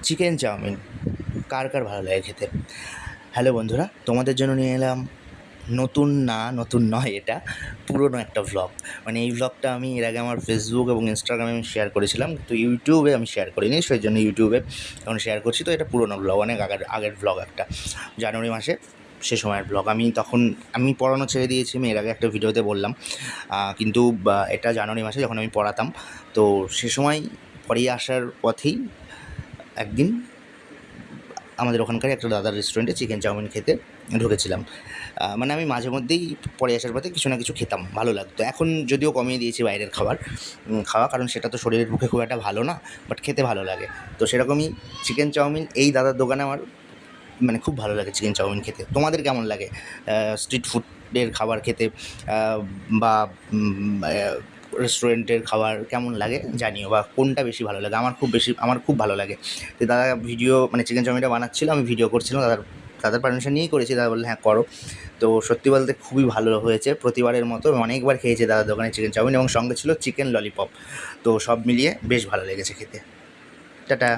Chicken chowmein কার কার ভালো লাগে খেতে। হ্যালো বন্ধুরা, তোমাদের জন্য নিয়ে এলাম নতুন নয়, এটা পুরনো একটা ভ্লগ। মানে এই ভ্লগটা আমি এর আগে আমার ফেসবুক এবং ইনস্টাগ্রামে আমি শেয়ার করেছিলাম, তো ইউটিউবে আমি শেয়ার করিনি, সেই জন্য ইউটিউবে এখন শেয়ার করছি। তো এটা পুরনো ভ্লগ, অনেক আগের ভ্লগ, একটা জানুয়ারি মাসে সে সময়ের ব্লগ। আমি পড়ানো ছেড়ে দিয়েছি, আমি এর আগে একটা ভিডিওতে বললাম, কিন্তু এটা জানুয়ারি মাসে যখন আমি পড়াতাম। তো সে সময় পড়িয়ে আসার পথেই একদিন আমাদের ওখানকার একটা দাদার রেস্টুরেন্টে চিকেন চাউমিন খেতে ঢুকেছিলাম। মানে আমি মাঝে মধ্যেই পরে আসার পথে কিছু না কিছু খেতাম, ভালো লাগতো। এখন যদিও কমিয়ে দিয়েছি বাইরের খাওয়া, কারণ সেটা তো শরীরের পক্ষে খুব একটা ভালো না, বাট খেতে ভালো লাগে। তো সেরকমই চিকেন চাউমিন এই দাদার দোকানে আমার মানে খুব ভালো লাগে চিকেন চাউমিন খেতে। তোমাদের কেমন লাগে স্ট্রিট ফুডের খাবার খেতে, বা রেস্টুরেন্টের খাবার কেমন লাগে জানিও, বা কোনটা বেশি ভালো লাগে? আমার খুব ভালো লাগে। তো দাদা ভিডিও, মানে চিকেন চাউমিনটা বানাচ্ছিল, আমি ভিডিও করছিলাম, দাদার পারমিশন নিয়েই করেছি। দাদা বললে হ্যাঁ করো। তো সত্যি বলতে খুবই ভালো হয়েছে, প্রতিবারের মতো আমি অনেকবার খেয়েছি দাদার দোকানে চিকেন চাউমিন, এবং সঙ্গে ছিল চিকেন ললিপপ। তো সব মিলিয়ে বেশ ভালো লেগেছে খেতে। টাটা।